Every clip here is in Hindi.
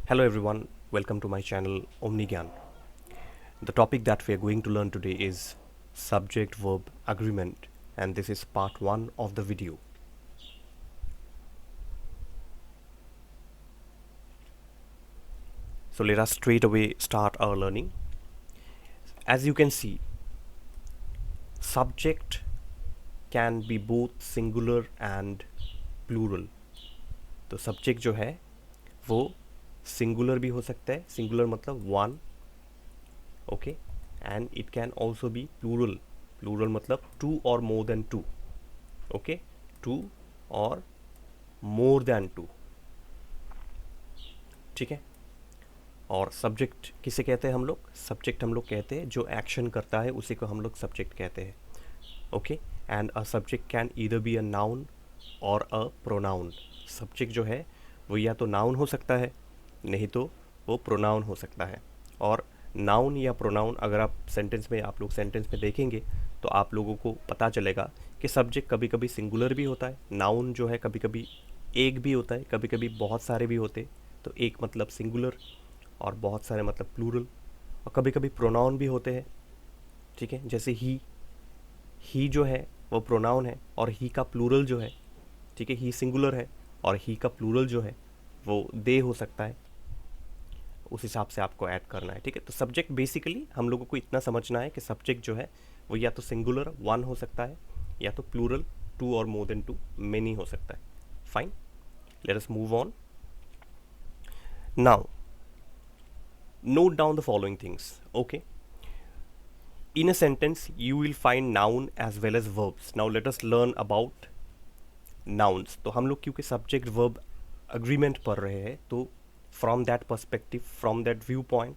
Hello everyone, welcome to my channel OmniGyan. The topic that we are going to learn today is subject verb agreement, and this is part 1 of the video. So let us straight away start our learning. As you can see, subject can be both singular and plural. तो subject जो है वो singular भी हो सकता है, singular मतलब one, okay, and it can also be plural. Plural मतलब two or more than two, okay, two or more than two, ठीक है. और सब्जेक्ट किसे कहते हैं हम लोग? सब्जेक्ट हम लोग कहते हैं जो एक्शन करता है उसी को हम लोग सब्जेक्ट कहते हैं, okay. And a subject can either be a noun और अ प्रोनाउन. सब्जेक्ट जो है वो या तो नाउन हो सकता है, नहीं तो वो प्रोनाउन हो सकता है. और नाउन या प्रोनाउन अगर आप लोग सेंटेंस में देखेंगे तो आप लोगों को पता चलेगा कि सब्जेक्ट कभी कभी सिंगुलर भी होता है, नाउन जो है कभी कभी एक भी होता है, कभी कभी बहुत सारे भी होते. तो एक मतलब सिंगुलर और बहुत सारे मतलब प्लूरल. और कभी कभी प्रोनाउन भी होते हैं, ठीक है. जैसे ही जो है वो प्रोनाउन है और ही का प्लूरल जो है, ठीक है, ही सिंगुलर है और ही का प्लूरल जो है वो दे हो सकता है. उस हिसाब से आपको ऐड करना है, ठीक है. तो सब्जेक्ट बेसिकली हम लोगों को इतना समझना है कि सब्जेक्ट जो है वो या तो सिंगुलर वन हो सकता है या तो प्लूरल टू और मोर देन टू मेनी हो सकता है. Fine, let us move on. Now note down the following things, okay. In a sentence you will find noun as well as verbs. Now let us learn about nouns. तो हम लोग क्योंकि सब्जेक्ट वर्ब अग्रीमेंट पढ़ रहे हैं तो from that perspective, from that view point,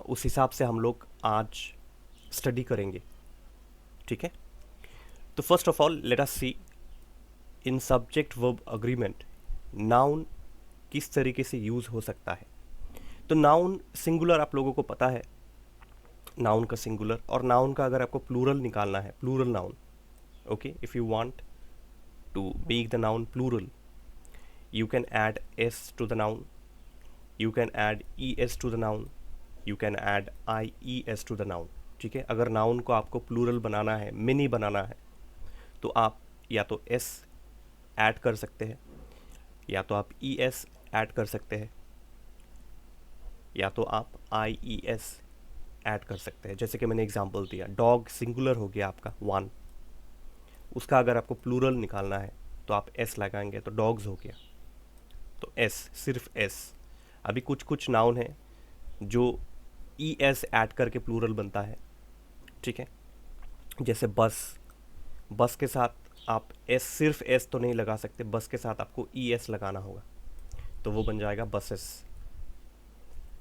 उस हिसाब से हम लोग आज स्टडी करेंगे, ठीक है. तो first of all let us see in subject verb agreement noun किस तरीके से यूज़ हो सकता है. तो नाउन सिंगुलर आप लोगों को पता है, नाउन का सिंगुलर. और नाउन का अगर आपको प्लूरल निकालना है, plural noun, okay, if you want to make the noun plural you can add s to the noun, you can add es to the noun, you can add ies to the noun, ठीक है. अगर नाउन को आपको प्लूरल बनाना है, मिनी बनाना है, तो आप या तो s ऐड कर सकते हैं, या तो आप es ऐड कर सकते हैं, या तो आप ies ऐड कर सकते हैं. जैसे कि मैंने एग्जांपल दिया, डॉग सिंगुलर हो गया आपका वन, उसका अगर आपको प्लूरल निकालना है तो आप s लगाएंगे तो डॉग्स हो गया. तो s, सिर्फ s. अभी कुछ कुछ नाउन है जो es ऐड करके प्लूरल बनता है, ठीक है. जैसे बस, बस के साथ आप s, सिर्फ s तो नहीं लगा सकते, बस के साथ आपको es लगाना होगा, तो वो बन जाएगा बसेस,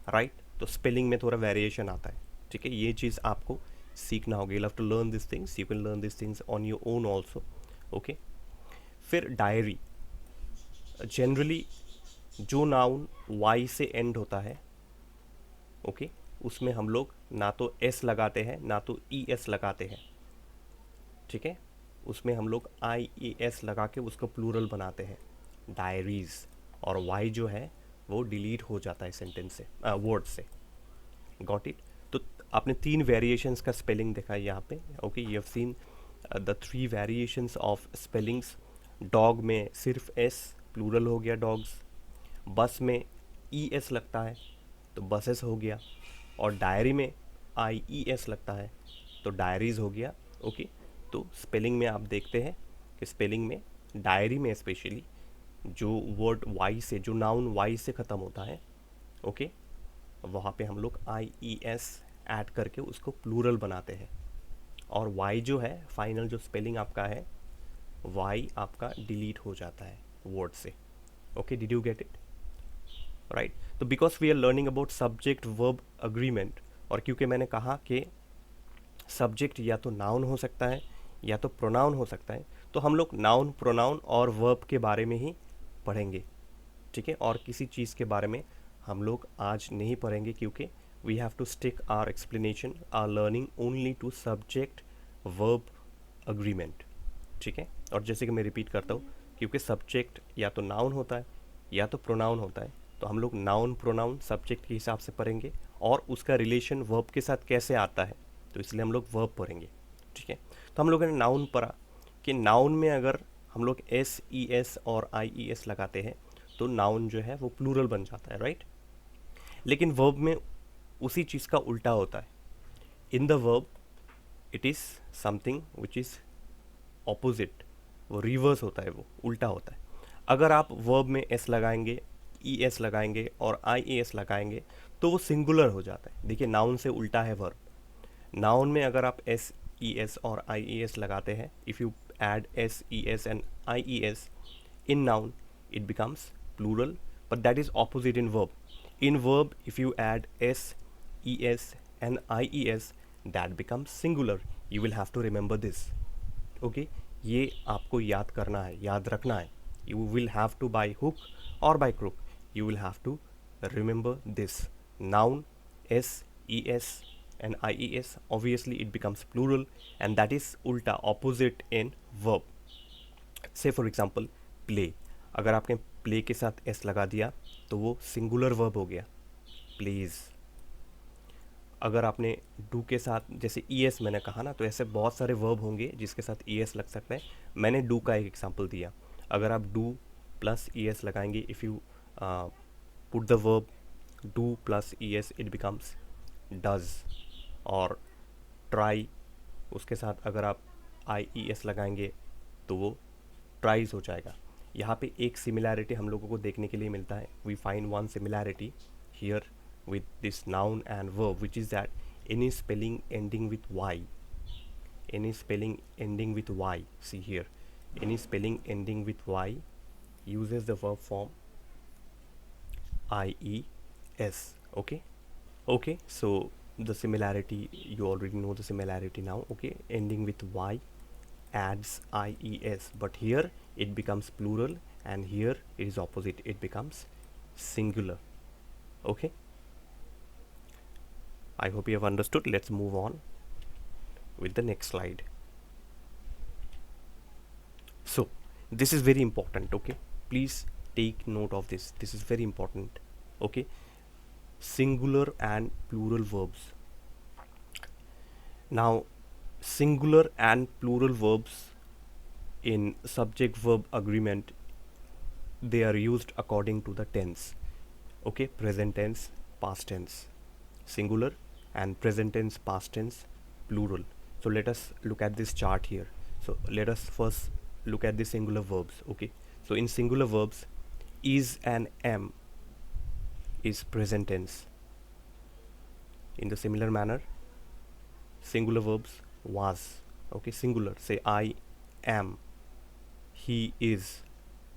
राइट. तो स्पेलिंग में थोड़ा वेरिएशन आता है, ठीक है. ये चीज़ आपको सीखना होगा. You have to learn this things, you can learn this things on your own also, okay. फिर डायरी, जनरली जो नाउन वाई से एंड होता है, ओके, उसमें हम लोग ना तो एस लगाते हैं ना तो ई एस लगाते हैं, ठीक है. उसमें हम लोग आई ई एस लगा के उसको प्लूरल बनाते हैं, डायरीज. और वाई जो है वो डिलीट हो जाता है सेंटेंस से, वर्ड से. Got it. तो आपने तीन वेरिएशंस का स्पेलिंग देखा है यहाँ पे, okay. You have seen the three variations of spellings. Dog में सिर्फ एस, प्लूरल हो गया डॉग्स. बस में ई एस लगता है तो बसेस हो गया. और डायरी में आई ई एस लगता है तो डायरीज हो गया, ओके. तो स्पेलिंग में आप देखते हैं कि स्पेलिंग में डायरी में स्पेशली जो वर्ड वाई से, जो नाउन वाई से ख़त्म होता है, ओके, वहाँ पे हम लोग आई ई एस ऐड करके उसको प्लूरल बनाते हैं. और वाई जो है फाइनल जो स्पेलिंग आपका है, वाई आपका डिलीट हो जाता है वर्ड से, okay. Did you get it, right. तो because we are learning about subject verb agreement, और क्योंकि मैंने कहा कि सब्जेक्ट या तो नाउन हो सकता है या तो प्रोनाउन हो सकता है, तो हम लोग नाउन, प्रोनाउन और वर्ब के बारे में ही पढ़ेंगे, ठीक है. और किसी चीज़ के बारे में हम लोग आज नहीं पढ़ेंगे क्योंकि we have to stick our explanation, our learning only to subject verb agreement, ठीक है. और जैसे कि मैं रिपीट करता हूँ, क्योंकि सब्जेक्ट या तो नाउन होता है या तो प्रोनाउन होता है, तो हम लोग नाउन प्रोनाउन सब्जेक्ट के हिसाब से पढ़ेंगे और उसका रिलेशन वर्ब के साथ कैसे आता है, तो इसलिए हम लोग वर्ब पढ़ेंगे, ठीक है। तो हम लोगों ने नाउन पढ़ा कि नाउन में अगर हम लोग एस ई एस और आई ई एस लगाते हैं तो नाउन जो है वो प्लूरल बन जाता है, राइट। लेकिन वर्ब में उसी चीज़ का उल्टा होता है। In the verb it is something which is opposite, वो रिवर्स होता है, वो उल्टा होता है। अगर आप वर्ब में एस लगाएंगे, ई एस लगाएंगे और आई ई एस लगाएंगे तो वो सिंगुलर हो जाता है। देखिए नाउन से उल्टा है वर्ब। नाउन में अगर आप एस ई एस और आई ई एस लगाते हैं, if you add s e s and i e s in noun it becomes plural, but that is opposite in verb. In verb if you add s e s and i e s that becomes singular. You will have to remember this, okay? ये आपको याद करना है, याद रखना है. You will have to by hook or by crook you will have to remember this. Noun s e s and ies, obviously it becomes plural, and that is ulta opposite in verb. Say for example play, अगर आपने play के साथ s लगा दिया तो वो singular verb हो गया plays. अगर आपने do के साथ जैसे es मैंने कहा ना, तो ऐसे बहुत सारे verb होंगे जिसके साथ es लग सकता है. मैंने do का एक example दिया. अगर आप do plus es लगाएंगे, if you put the verb do plus es it becomes does. और ट्राई, उसके साथ अगर आप आई ई एस लगाएंगे तो वो ट्राइज हो जाएगा. यहाँ पे एक सिमिलैरिटी हम लोगों को देखने के लिए मिलता है. We find one similarity here with this noun and verb, which is that any spelling ending with Y, any spelling ending with Y, see here, any spelling ending with Y uses the verb form IES. Okay, so the similarity, you already know the similarity now. Okay, ending with y adds ies, but here it becomes plural and here it is opposite, it becomes singular. Okay, I hope you have understood. Let's move on with the next slide. So this is very important. Okay, please take note of this. This is very important. Okay, singular and plural verbs. Now singular and plural verbs in subject verb agreement, they are used according to the tense. Okay, present tense, past tense, singular, and present tense, past tense, plural. So let us look at this chart here. So let us first look at the singular verbs. Okay, so in singular verbs, is and am is present tense. In the similar manner, singular verbs was, okay, singular, say I am, he is,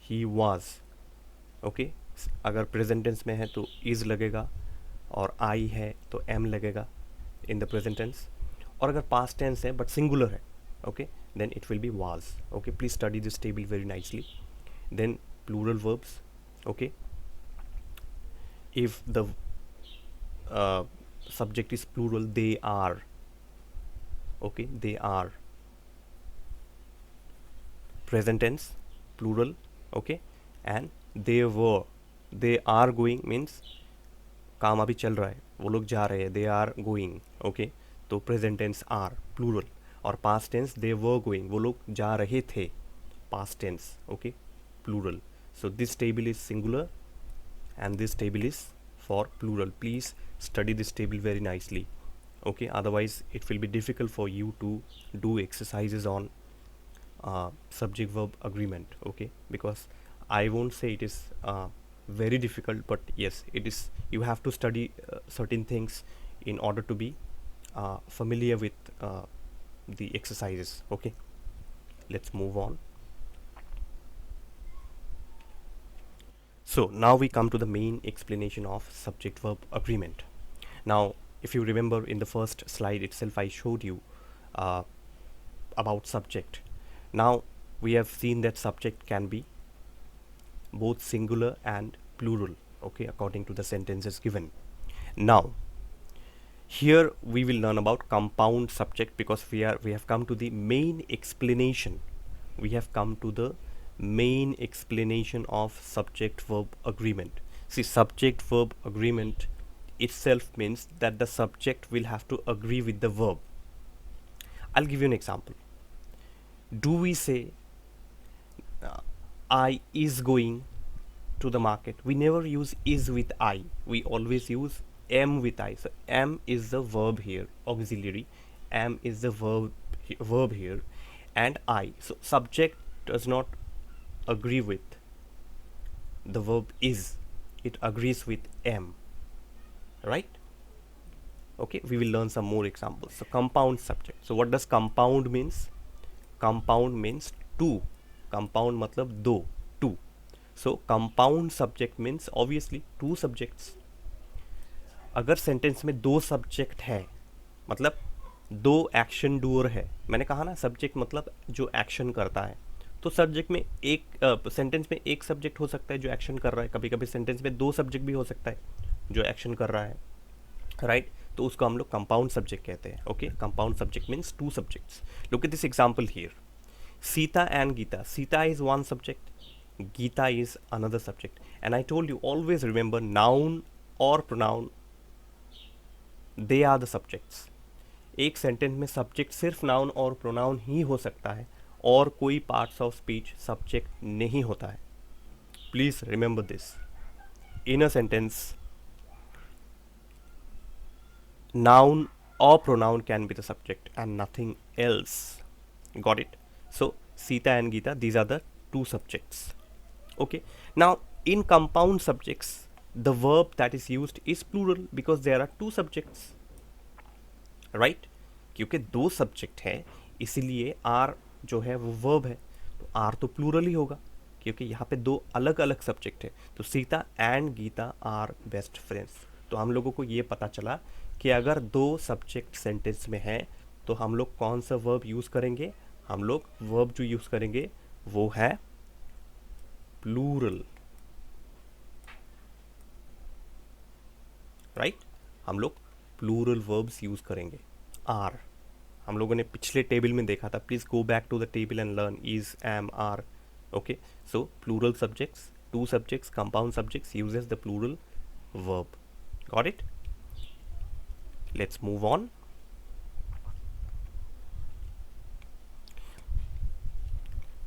he was. okay, अगर present tense में है तो is लगेगा, और I है तो am लगेगा in the present tense. और अगर past tense है but singular है, okay, then it will be was. Okay, please study this table very nicely. Then plural verbs. Okay, if the subject is plural, they are. Okay, they are. Present tense, plural. Okay, and they were. They are going means काम अभी चल रहा है, वो लोग जा रहे हैं, they are going. Okay, तो present tense are, plural. और past tense they were going, वो लोग जा रहे थे, past tense. Okay, plural. So this table is singular and this table is for plural. Please study this table very nicely. Okay, otherwise it will be difficult for you to do exercises on subject verb agreement. Okay, because I won't say it is very difficult, but yes, it is. You have to study certain things in order to be familiar with the exercises. Okay, let's move on. So now we come to the main explanation of subject verb agreement. Now if you remember, in the first slide itself I showed you about subject. Now we have seen that subject can be both singular and plural, okay, according to the sentences given. Now here we will learn about compound subject, because we have come to the main explanation. We have come to the main explanation of subject verb agreement. See, subject verb agreement itself means that the subject will have to agree with the verb. I'll give you an example. Do we say I is going to the market? We never use is with I. We always use am with I. So am is the verb here, auxiliary. Am is the verb here, and I. So subject does not agree with the verb is. It agrees with am. Right? Okay, we will learn some more examples. So compound subject. So what does compound means? Compound means two. Compound matlab दो, two. So compound subject means obviously two subjects. अगर सेंटेंस में दो सब्जेक्ट है, मतलब दो एक्शन डूअर है, मैंने कहा ना सब्जेक्ट मतलब जो एक्शन करता है, तो सब्जेक्ट में एक सेंटेंस में एक सब्जेक्ट हो सकता है जो एक्शन कर रहा है, कभी कभी सेंटेंस में दो सब्जेक्ट भी हो सकता है जो एक्शन कर रहा है, राइट? तो उसको हम लोग कंपाउंड सब्जेक्ट कहते हैं. Okay, compound subject means two subjects. Look at this example here. Sita and Geeta. Sita is one subject, Geeta is another subject. And I told you, always remember noun or pronoun, they are the subjects. एक सेंटेंस में सब्जेक्ट सिर्फ नाउन और प्रोनाउन ही हो सकता है और कोई पार्ट्स ऑफ स्पीच सब्जेक्ट नहीं होता है. Please remember this. In a sentence noun or pronoun can be the subject and nothing else. Got it? So Sita and Geeta, these are the two subjects. Okay, now in compound subjects the verb that is used is plural because there are two subjects, right? क्योंकि दो सब्जेक्ट है इसीलिए R जो है वो verb है, तो R तो प्लूरल ही होगा क्योंकि यहाँ पे दो अलग अलग सब्जेक्ट है. तो Sita and Gita are best friends. तो हम लोगों को ये पता चला कि अगर दो सब्जेक्ट सेंटेंस में है तो हम लोग कौन सा वर्ब यूज़ करेंगे. हम लोग वर्ब जो यूज़ करेंगे वो है प्लूरल, राइट? हम लोग प्लूरल वर्ब्स यूज़ करेंगे. आर हम लोगों ने पिछले टेबल में देखा था. Please go back to the table and learn is, am, are. Okay, so plural subjects, two subjects, compound subjects uses the plural verb. Got it? Let's move on.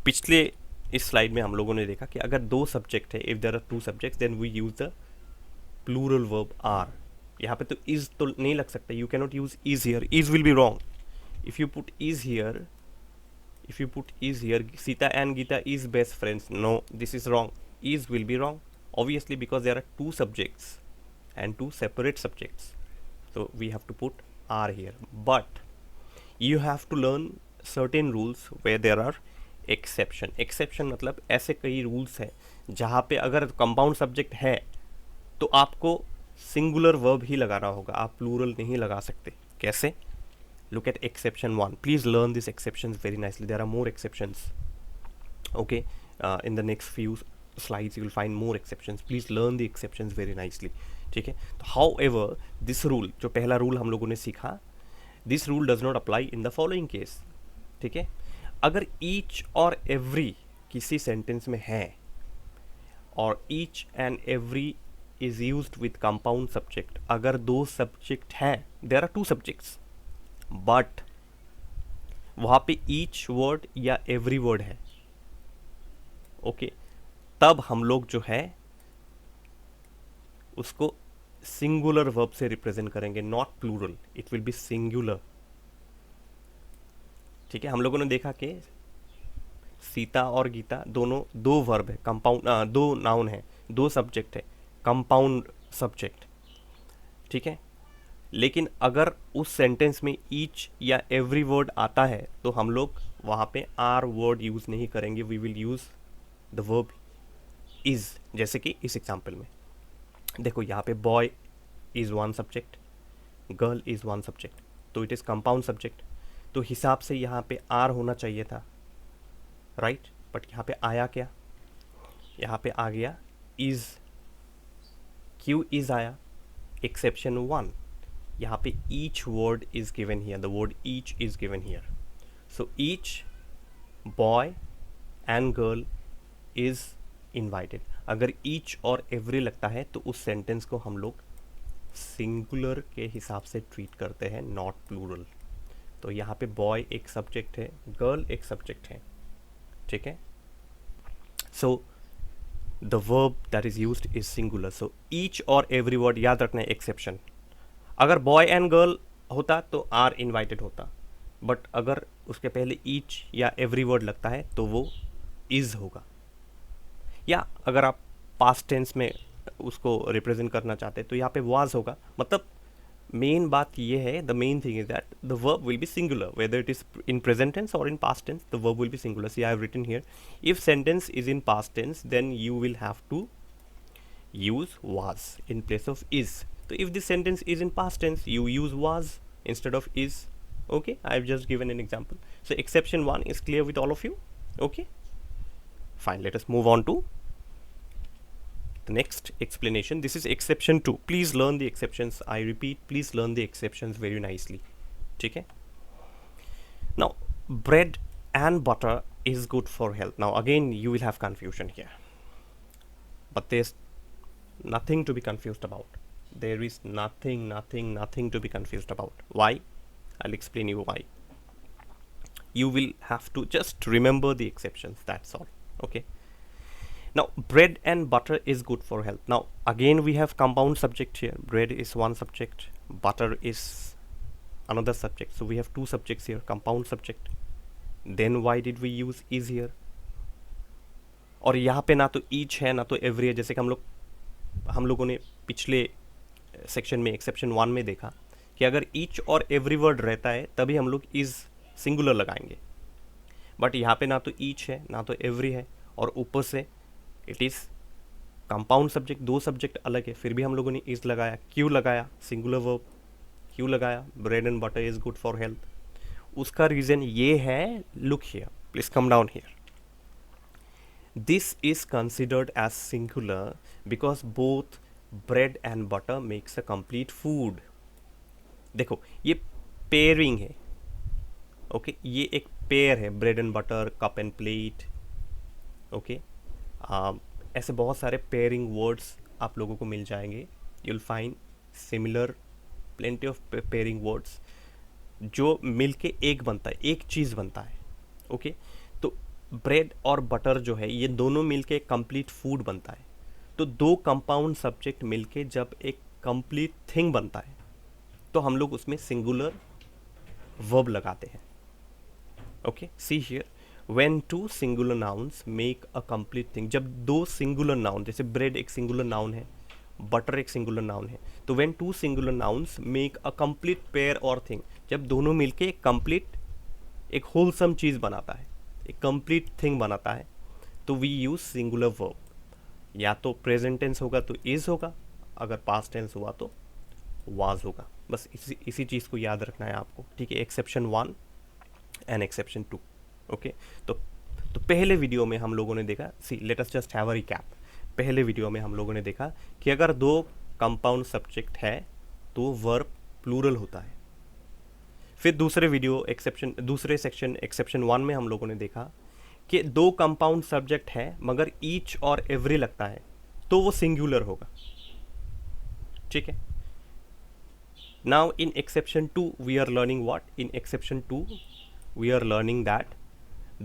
पिछले इस स्लाइड में हम लोगों ने देखा कि अगर दो सब्जेक्ट है, if there are two subjects then we use the plural verb are. यहाँ पे तो इज तो नहीं लग सकता. You can not use is here. Is will be wrong. If you put is here, if you put is here, Sita and Geeta is best friends. No, this is wrong. Is will be wrong obviously because there are two subjects and two separate subjects, so we have to put are here. But you have to learn certain rules where there are exception. exception मतलब ऐसे कई rules हैं जहाँ पे अगर कंपाउंड सब्जेक्ट है तो आपको सिंगुलर वर्ब ही लगाना होगा, आप प्लूरल नहीं लगा सकते. कैसे? Look at exception 1. Please learn these exceptions very nicely. There are more exceptions. Okay, in the next few slides you will find more exceptions. Please learn the exceptions very nicely. ठीक है? तो however, this rule, जो पहला रूल हम लोगों ने सीखा, this rule does not apply in the following case. ठीक है? अगर each और every किसी सेंटेंस में है और each and every is used with compound subject, अगर दो सब्जेक्ट हैं, there are two subjects, but वहाँ पे ईच वर्ड या एवरी वर्ड है, ओके, तब हम लोग जो है उसको सिंगुलर वर्ब से रिप्रेजेंट करेंगे, not plural. It will be singular. ठीक है? हम लोगों ने देखा कि सीता और गीता दोनों दो वर्ब है, कंपाउंड दो नाउन है, दो सब्जेक्ट है, कंपाउंड सब्जेक्ट. ठीक है? लेकिन अगर उस सेंटेंस में ईच या एवरी वर्ड आता है तो हम लोग वहाँ पे आर वर्ड यूज़ नहीं करेंगे. We will use the verb is. जैसे कि इस एग्जांपल में देखो, यहाँ पे boy is one subject, girl is one subject, तो इट इज़ कंपाउंड सब्जेक्ट. तो हिसाब से यहाँ पे आर होना चाहिए था, राइट? बट यहाँ पे आया क्या? यहाँ पे आ गया इज़. क्यों इज़ आया? एक्सेप्शन 1. यहाँ पे each word is given here. The word each is given here. So each boy and girl is invited. अगर ईच और एवरी लगता है तो उस सेंटेंस को हम लोग सिंगुलर के हिसाब से ट्रीट करते हैं, नॉट प्लूरल। तो यहाँ पे बॉय एक सब्जेक्ट है, गर्ल एक सब्जेक्ट है, ठीक है। So the verb that is used is singular. So each और एवरी वर्ड याद रखना है, एक्सेप्शन। अगर बॉय एंड गर्ल होता तो आर इन्वाइटेड होता, बट अगर उसके पहले ईच या एवरी वर्ड लगता है तो वो इज होगा। या अगर आप पास्ट टेंस में उसको रिप्रेजेंट करना चाहते हैं तो यहाँ पे वाज होगा। मतलब मेन बात ये है, the main thing is that the verb will be singular whether it is in present tense और in past tense, the verb will be singular. See I have written here, if sentence is in past tense then you will have to use was in place of is. So if this sentence is in past tense, you use was instead of is. Okay, I've just given an example. So exception 1 is clear with all of you. Okay, fine, let us move on to the next explanation. This is exception 2. Please learn the exceptions. I repeat, please learn the exceptions very nicely. Okay, now bread and butter is good for health. Now again you will have confusion here, but there's nothing to be confused about. There is nothing to be confused about. Why? I'll explain you why. You will have to just remember the exceptions, that's all. Okay, now bread and butter is good for health. Now again we have compound subject here. Bread is one subject, butter is another subject, so we have two subjects here, compound subject. Then why did we use is here? और यहाँ पे ना तो each है ना तो every है, जैसे कि हम लोगों ने पिछले सेक्शन में एक्सेप्शन 1 में देखा कि अगर ईच और एवरी वर्ड रहता है तभी हम लोग इज सिंगुलर लगाएंगे, बट यहाँ पे ना तो ईच है ना तो एवरी है और ऊपर से इट इज़ कंपाउंड सब्जेक्ट, दो सब्जेक्ट अलग है, फिर भी हम लोगों ने इज लगाया। क्यों लगाया सिंगुलर वर्ब, क्यों लगाया bread and butter is good for health? उसका रीज़न ये है, look here, please come down here. This is considered as singular because both bread and butter makes a complete food. देखो ये पेयरिंग है, ओके, ये एक पेयर है, bread and butter, cup end plate, okay. ऐसे बहुत सारे पेयरिंग वर्ड्स आप लोगों को मिल जाएंगे। You will find similar plenty of pairing words जो मिलके एक बनता है, एक चीज़ बनता है, ओके। तो ब्रेड और बटर जो है ये दोनों मिलके कंप्लीट फूड बनता है। तो दो कंपाउंड सब्जेक्ट मिलके जब एक कंप्लीट थिंग बनता है तो हम लोग उसमें सिंगुलर वर्ब लगाते हैं। Okay, see here, when two singular nouns make a complete thing, जब दो सिंगुलर नाउन, जैसे ब्रेड एक सिंगुलर नाउन है, बटर एक सिंगुलर नाउन है, तो when two singular nouns make a complete pair और थिंग, जब दोनों मिलके एक कंप्लीट, एक होलसम चीज़ बनाता है, एक कंप्लीट थिंग बनाता है, तो वी यूज सिंगुलर वर्ब। या तो प्रेजेंट टेंस होगा तो इज होगा, अगर पास्ट टेंस हुआ तो वाज होगा। बस इसी चीज़ को याद रखना है आपको, ठीक है। Exception 1 and exception 2, okay. तो पहले वीडियो में हम लोगों ने देखा, see let us just have a recap. पहले वीडियो में हम लोगों ने देखा कि अगर दो कंपाउंड सब्जेक्ट है तो वर्ब प्लूरल होता है। फिर दूसरे सेक्शन एक्सेप्शन 1 में हम लोगों ने देखा कि दो कंपाउंड सब्जेक्ट है मगर ईच और एवरी लगता है तो वो सिंगुलर होगा, ठीक है। Now in exception 2 we are learning what? In exception 2 we are learning that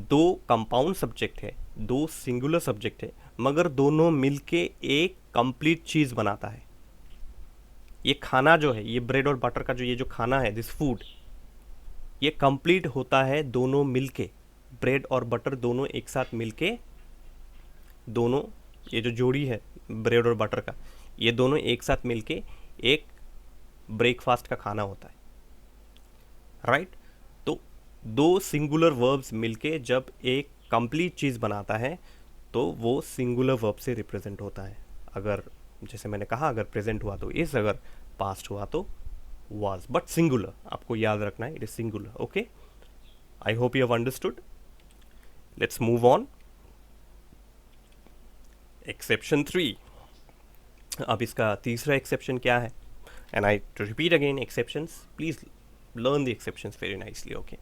दो कंपाउंड सब्जेक्ट है, दो सिंगुलर सब्जेक्ट है, मगर दोनों मिलके एक कंप्लीट चीज़ बनाता है। ये खाना जो है, ये ब्रेड और बटर का जो ये जो खाना है, दिस फूड, ये कंप्लीट होता है दोनों मिलके, ब्रेड और बटर दोनों एक साथ मिलके, दोनों ये जो जोड़ी है ब्रेड और बटर का, ये दोनों एक साथ मिलके एक ब्रेकफास्ट का खाना होता है, राइट। तो दो सिंगुलर वर्ब्स मिलके जब एक कंप्लीट चीज़ बनाता है तो वो सिंगुलर वर्ब से रिप्रेजेंट होता है। अगर जैसे मैंने कहा, अगर प्रेजेंट हुआ तो इज, अगर पास्ट हुआ तो was, but singular, आपको याद रखना है, it is singular, okay? I hope you have understood. Let's move on. Exception 3. अब इसका तीसरा exception क्या है? And I to repeat again exceptions, please learn the exceptions very nicely, okay?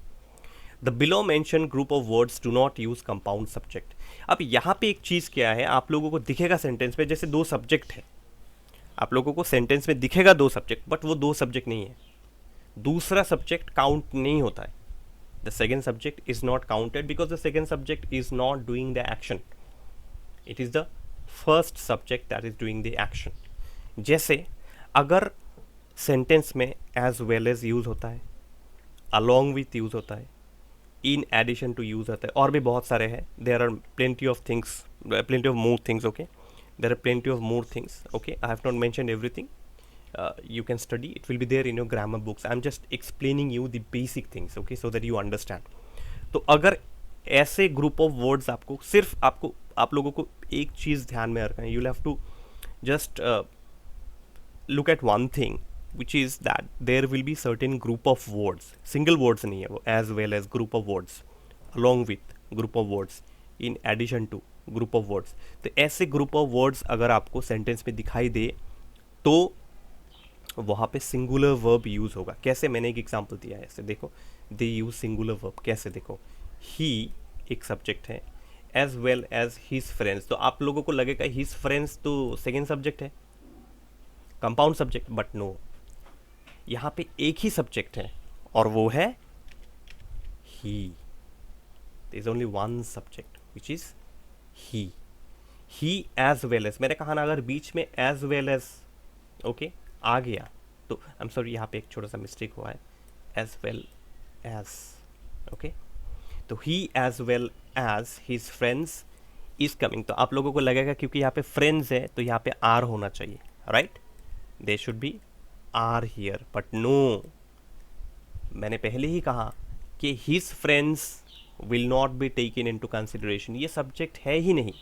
The below mention group of words do not use compound subject. अब यहाँ पे एक चीज़ क्या है, आप लोगों को दिखेगा सेंटेंस में जैसे दो सब्जेक्ट है, आप लोगों को सेंटेंस में दिखेगा दो सब्जेक्ट, बट वो दो सब्जेक्ट नहीं है, दूसरा सब्जेक्ट काउंट नहीं होता है। The second subject is not counted because the second subject is not doing the action, it is the first subject that is doing the action. जैसे अगर सेंटेंस में एज वेल एज यूज होता है, अलॉन्ग विथ यूज होता है, इन एडिशन टू यूज होता है, और भी बहुत सारे हैं, there are plenty of things, plenty of more things, okay, there are plenty of more things, okay, I have not mentioned everything, you can study, it will be there in your grammar books, I'm just explaining you the basic things, okay, so that you understand। तो अगर ऐसे ग्रुप ऑफ वर्ड्स आपको सिर्फ आपको आप लोगों को एक चीज़ ध्यान में रखना है, you have to just look at one thing which is that there will be certain group of words, single words नहीं है वो, as well as group of words, along with group of words, in addition to group of words। तो ऐसे group of words अगर आपको sentence में दिखाई दे तो वहाँ पे singular verb use होगा। कैसे, मैंने एक एग्जाम्पल दिया है, ऐसे देखो, they use singular verb, कैसे देखो, he एक सब्जेक्ट है, as well as his friends, तो आप लोगों को लगेगा his friends तो सेकेंड सब्जेक्ट है, कंपाउंड सब्जेक्ट, बट नो, यहाँ पे एक ही सब्जेक्ट है और वो है he, there is only one subject which is he as well as, मैंने कहा ना अगर बीच में as well as ओके आ गया तो आई एम सॉरी, यहाँ पे एक छोटा सा मिस्टेक हुआ है, as well as, ओके, तो he as well as his friends is coming, तो आप लोगों को लगेगा क्योंकि यहाँ पे friends है तो यहाँ पे are होना चाहिए, right, they should be are here, but no, मैंने पहले ही कहा कि his friends will not be taken into consideration, ये सब्जेक्ट है ही नहीं,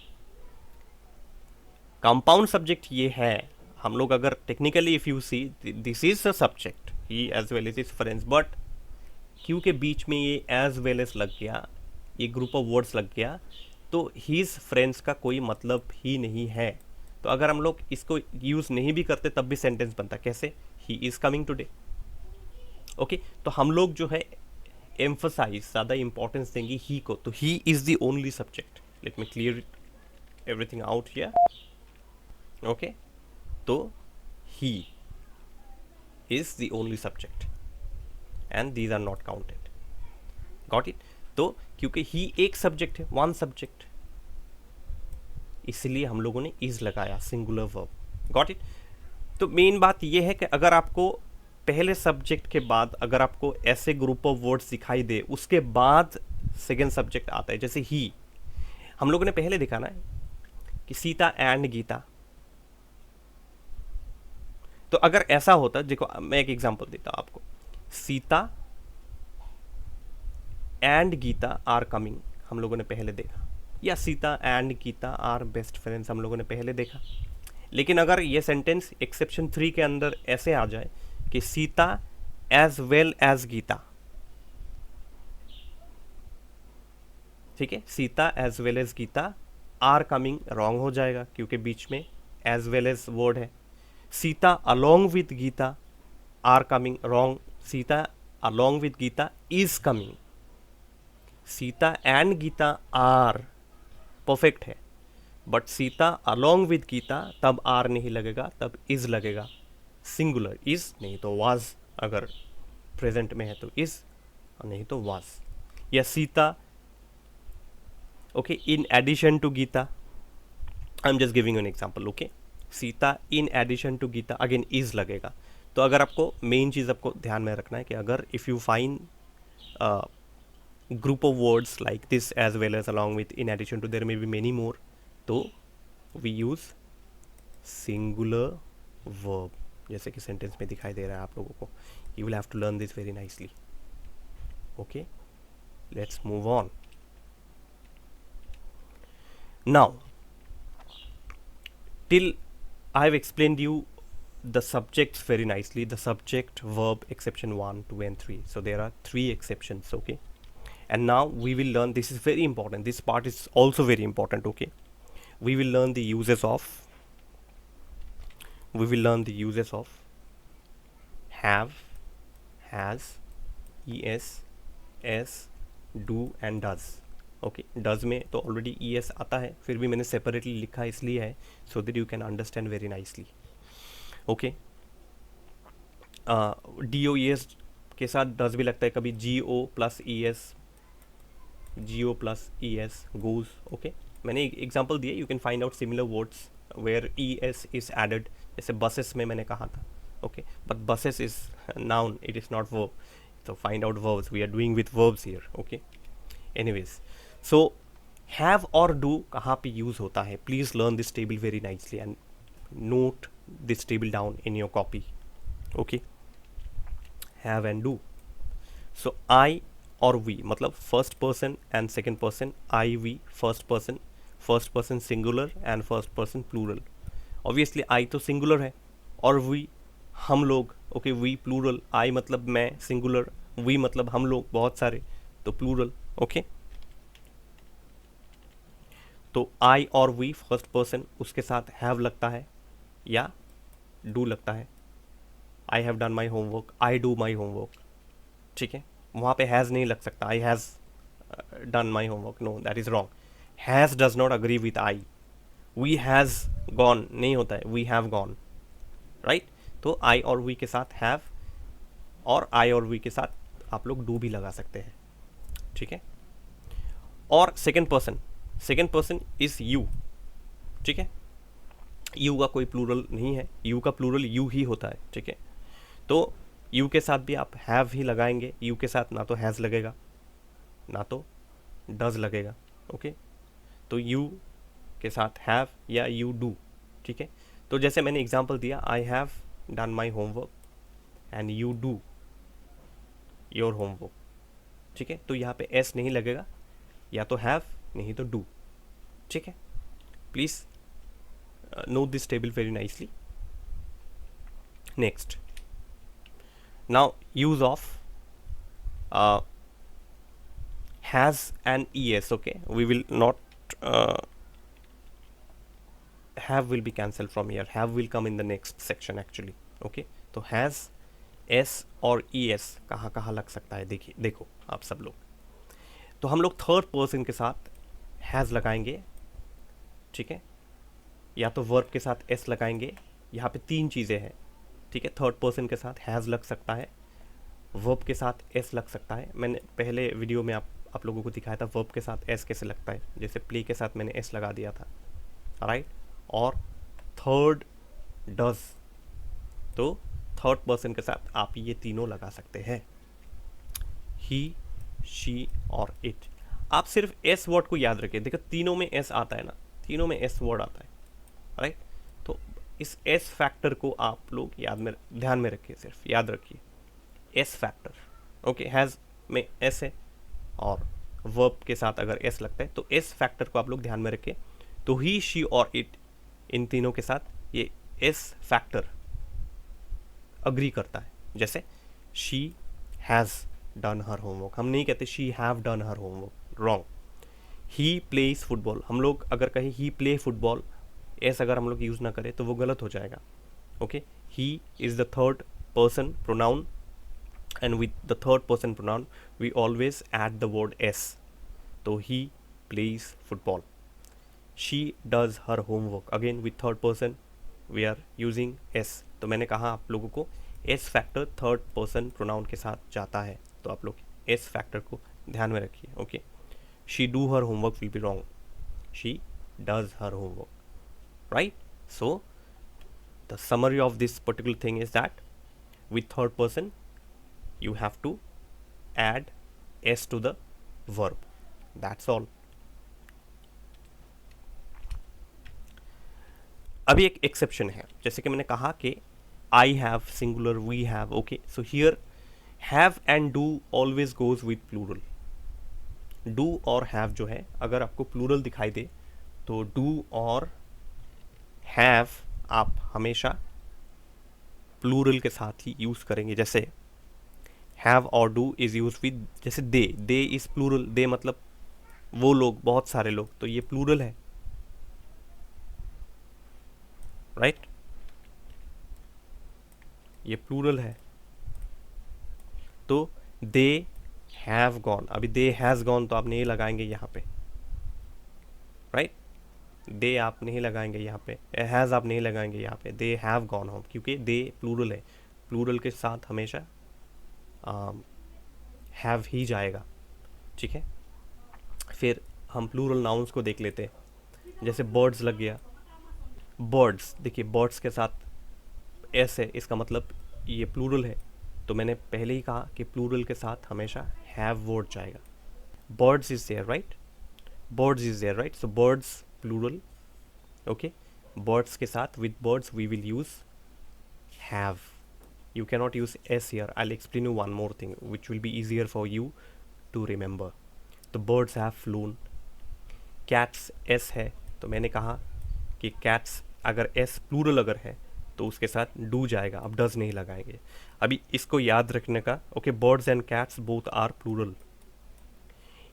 कंपाउंड सब्जेक्ट ये है। हम लोग अगर technically if you see this is a subject he as well as his friends, but क्योंकि बीच में ये एज वेल एज लग गया, ये ग्रुप ऑफ वर्ड्स लग गया, तो हीज फ्रेंड्स का कोई मतलब ही नहीं है। तो अगर हम लोग इसको यूज़ नहीं भी करते तब भी सेंटेंस बनता, कैसे, he is coming today, okay. तो हम लोग जो है एम्फसाइज ज़्यादा इंपॉर्टेंस देंगे ही को, तो he is the only subject. Let me clear everything out here, okay. तो he is the only subject and these are not counted, got it. तो क्योंकि ही एक सब्जेक्ट है, वन सब्जेक्ट, इसलिए हम लोगों ने इज लगाया, सिंगुलर वर्ब, गॉट इट। तो मेन बात यह है कि अगर आपको पहले सब्जेक्ट के बाद अगर आपको ऐसे ग्रुप ऑफ वर्ड्स दिखाई दे, उसके बाद सेकेंड सब्जेक्ट आता है, जैसे ही हम लोगों ने पहले देखा ना कि सीता एंड गीता, तो अगर ऐसा होता, देखो मैं एक एग्जांपल देता हूं आपको, Sita and Gita are coming हम लोगों ने पहले देखा, या Sita and Gita are best friends हम लोगों ने पहले देखा। लेकिन अगर ये सेंटेंस एक्सेप्शन 3 के अंदर ऐसे आ जाए कि Sita as well as Gita, ठीक है, Sita as well as Gita are coming wrong हो जाएगा क्योंकि बीच में एज वेल एज वर्ड है। Sita along with Gita are coming wrong, Sita along with Gita is coming, Sita and Gita are perfect है, but Sita along with Gita तब आर नहीं लगेगा, तब इज लगेगा, सिंगुलर इज, नहीं तो वाज, अगर प्रेजेंट में है तो इज और नहीं तो वाज। या Sita, okay, in addition to Gita, I am just giving an example, okay, Sita in addition to Gita again is लगेगा। तो अगर आपको मेन चीज़ आपको ध्यान में रखना है कि अगर if you find group of words like this as well as along with in addition to, there may be many more, तो we use singular verb, जैसे कि सेंटेंस में दिखाई दे रहा है आप लोगों को। you will have to learn this very nicely, okay, let's move on now। till I have explained you the subjects very nicely, the subject verb exception 1 2 and 3, so there are 3 exceptions, okay, and now we will learn, this is very important, this part is also very important, okay, we will learn the uses of have, has, es, s, do and does. Okay, does में तो ऑलरेडी ई एस आता है, फिर भी मैंने सेपरेटली लिखा इसलिए है so that you can understand very nicely. Okay, D O E S के साथ डज भी लगता है कभी, G O plus E S, G O plus E S goes. Okay, मैंने एक एग्जाम्पल दिया, you can find out similar words where E S is added, जैसे बसेस में मैंने कहा था। Okay, but buses is noun, it is not verb, so find out verbs, we are doing with verbs here. Okay, anyways, so have or do कहाँ पे use होता है, please learn this table very nicely and note this table down in your copy. Okay, have and do. So I or we मतलब first person and second person, I we first person singular and first person plural. Obviously I तो singular है और we हम लोग। ओके, वी प्लूरल, आई मतलब मैं सिंगुलर, वी मतलब हम लोग बहुत सारे, तो प्लूरल। ओके, तो आई और वी फर्स्ट पर्सन, उसके साथ हैव लगता है या डू लगता है। I have done my homework, I do my homework. ठीक है, वहाँ पे हैज़ नहीं लग सकता, I has done my homework, know that is wrong. Has does not agree with I. We has gone नहीं होता है, वी हैव गॉन, राइट। तो आई और वी के साथ हैव और आई और वी के साथ आप लोग डू भी लगा सकते हैं। ठीक है, और सेकेंड पर्सन इज यू। ठीक है, यू का कोई प्लूरल नहीं है, यू का प्लूरल यू ही होता है। ठीक है, तो यू के साथ भी आप हैव ही लगाएंगे, यू के साथ ना तो हैज़ लगेगा ना तो डज लगेगा। ओके, तो यू के साथ हैव या यू डू। ठीक है, तो जैसे मैंने एग्जांपल दिया, I have done my homework and you do your homework. ठीक है, तो यहाँ पे एस नहीं लगेगा, या तो हैव नहीं तो डू। ठीक है, please note this table very nicely. Next, now use of has and es. Okay, we will not have will be cancelled from here, have will come in the next section actually. Okay, तो has, s और es कहाँ कहाँ लग सकता है, देखिए देखो आप सब लोग। तो हम लोग थर्ड पर्सन के साथ हैज़ लगाएंगे। ठीक है, या तो वर्ब के साथ s लगाएंगे। यहाँ पे तीन चीज़ें हैं। ठीक है, थर्ड पर्सन के साथ हैज़ लग सकता है, वर्ब के साथ s लग सकता है। मैंने पहले वीडियो में आप लोगों को दिखाया था वर्ब के साथ s कैसे लगता है, जैसे प्ले के साथ मैंने s लगा दिया था, राइट। और थर्ड डज, तो थर्ड पर्सन के साथ आप ये तीनों लगा सकते हैं, ही, शी और इट। आप सिर्फ एस वर्ड को याद रखिए, देखो तीनों में एस आता है ना, तीनों में एस वर्ड आता है, राइट। तो इस एस फैक्टर को आप लोग ध्यान में रखिए, सिर्फ याद रखिए एस फैक्टर। ओके, हैज़ में एस है और वर्ब के साथ अगर एस लगता है तो एस फैक्टर को आप लोग ध्यान में रखें। तो ही, शी और इट, इन तीनों के साथ ये एस फैक्टर अग्री करता है। जैसे she has done her homework, हम नहीं कहते she have done her homework, wrong. He plays football, हम लोग अगर कहें ही प्ले फुटबॉल, एस अगर हम लोग यूज़ ना करें तो वो गलत हो जाएगा। Okay, he is the third person pronoun and with the third person pronoun we always add the word s. तो he plays football, she does her homework, again with third person we are using s. तो मैंने कहा आप लोगों को s factor third person pronoun के साथ जाता है, तो आप लोग s फैक्टर को ध्यान में रखिए। Okay, she do her homework will be wrong, she does her homework, right? So the summary of this particular thing is that with third person you have to add s to the verb, that's all. अभी एक एक्सेप्शन है, जैसे कि मैंने कहा कि I have singular, we have. Okay, so here have and do always goes with plural. Do और हैव जो है, अगर आपको प्लूरल दिखाई दे तो डू और हैव आप हमेशा प्लूरल के साथ ही यूज करेंगे। जैसे हैव और डू इज यूज विद, जैसे दे इज प्लूरल, दे मतलब वो लोग, बहुत सारे लोग, तो ये प्लूरल है, राइट, ये प्लूरल है। तो दे हैव गॉन, अभी दे हैज़ गॉन तो आप नहीं लगाएंगे यहाँ पे, राइट। दे आप नहीं लगाएंगे यहाँ पे, हैज़ आप नहीं लगाएंगे यहाँ पे, दे हैव गॉन होम, क्योंकि दे प्लूरल है, प्लूरल के साथ हमेशा हैव ही जाएगा, ठीक है। फिर हम प्लूरल नाउन्स को देख लेते हैं, जैसे बर्ड्स लग गया, बर्ड्स, देखिए बर्ड्स के साथ एस है, इसका मतलब ये प्लूरल है, तो मैंने पहले ही कहा कि प्लूरल के साथ हमेशा हैव वर्ड जाएगा। Birds is there, right, birds is there, right, so birds plural, okay. Birds के साथ, with birds we will use have, you cannot use s here. I'll explain you one more thing which will be easier for you to remember. The birds have flown, cats s है, तो मैंने कहा कि cats अगर s प्लूरल अगर है तो उसके साथ do जाएगा, अब does नहीं लगाएंगे। अभी इसको याद रखने का, okay, birds and cats both are plural,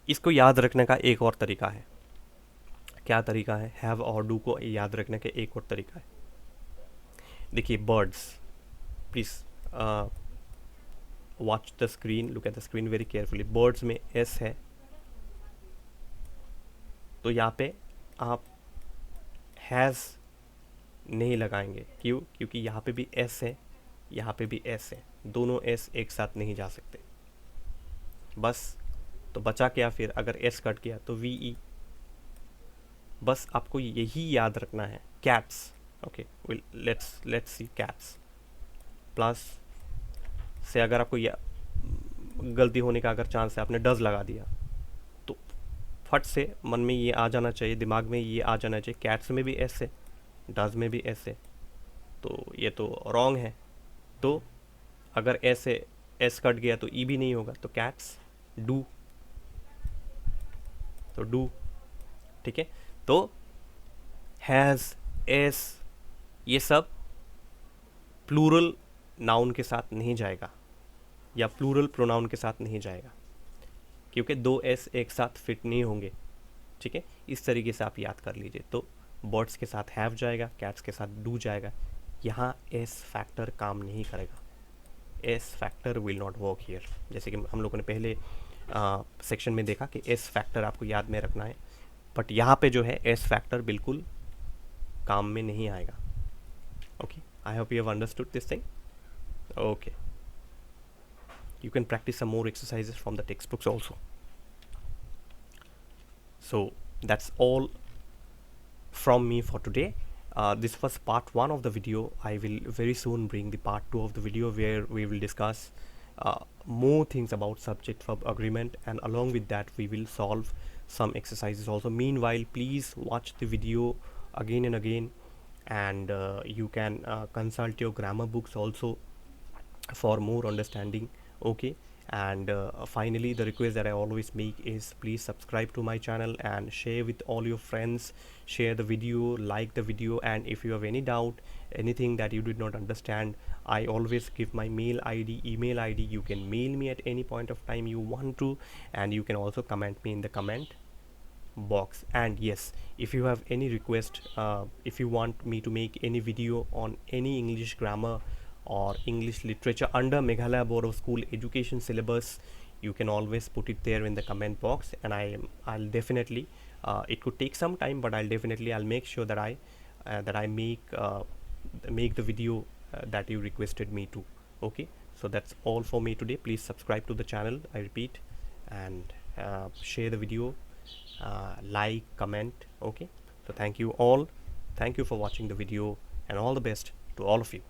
इसको याद रखने का एक और तरीका है। क्या तरीका है? have और do को याद रखने का एक और तरीका है। देखिए birds, please watch the screen, look at the screen very carefully. Birds में एस है, तो यहाँ पे आप हैज़ नहीं लगाएंगे, क्यों? क्योंकि यहाँ पे भी एस है, यहाँ पे भी एस है, दोनों एस एक साथ नहीं जा सकते। बस तो बचा क्या फिर? अगर एस कट गया तो वी ई, बस आपको यही याद रखना है। Cats, okay, let's see cats, plus से अगर आपको गलती होने का अगर चांस है, आपने डज लगा दिया, तो फट से मन में ये आ जाना चाहिए, दिमाग में ये आ जाना चाहिए, कैट्स में भी एस है, डज में भी एस है, तो ये तो रॉन्ग है। तो अगर एस है, एस कट गया तो ई भी नहीं होगा, तो कैट्स डू, तो डू, ठीक है। तो हैज़, एस, ये सब प्लूरल नाउन के साथ नहीं जाएगा या प्लूरल प्रोनाउन के साथ नहीं जाएगा, क्योंकि दो एस एक साथ फिट नहीं होंगे, ठीक है। इस तरीके से आप याद कर लीजिए। तो बर्ड्स के साथ हैव जाएगा, कैट्स के साथ डू जाएगा, यहाँ एस फैक्टर काम नहीं करेगा, S factor will not work here. जैसे कि हम लोगों ने पहले सेक्शन में देखा कि एस फैक्टर आपको याद में रखना है, बट यहाँ पे जो है एस फैक्टर बिल्कुल काम में नहीं आएगा। Okay, I hope you have understood this thing. Okay, you can practice some more exercises from the textbooks also. So that's all from me for today. This was part 1 of the video. I will very soon bring the part 2 of the video where we will discuss more things about subject verb agreement, and along with that we will solve some exercises also. Meanwhile, please watch the video again and again, and you can consult your grammar books also for more understanding, okay. And finally, the request that I always make is please subscribe to my channel and share with all your friends, share the video, like the video, and if you have any doubt, anything that you did not understand, I always give my mail id, email id, you can mail me at any point of time you want to, and you can also comment me in the comment box. And yes, if you have any request, if you want me to make any video on any English grammar or English literature under Meghalaya Board of School Education syllabus, you can always put it there in the comment box, and I'll definitely, it could take some time, but I'll make sure that I make the video that you requested me to. Okay, so that's all for me today. Please subscribe to the channel, I repeat, and share the video, like, comment. Okay, so thank you all, thank you for watching the video, and all the best to all of you.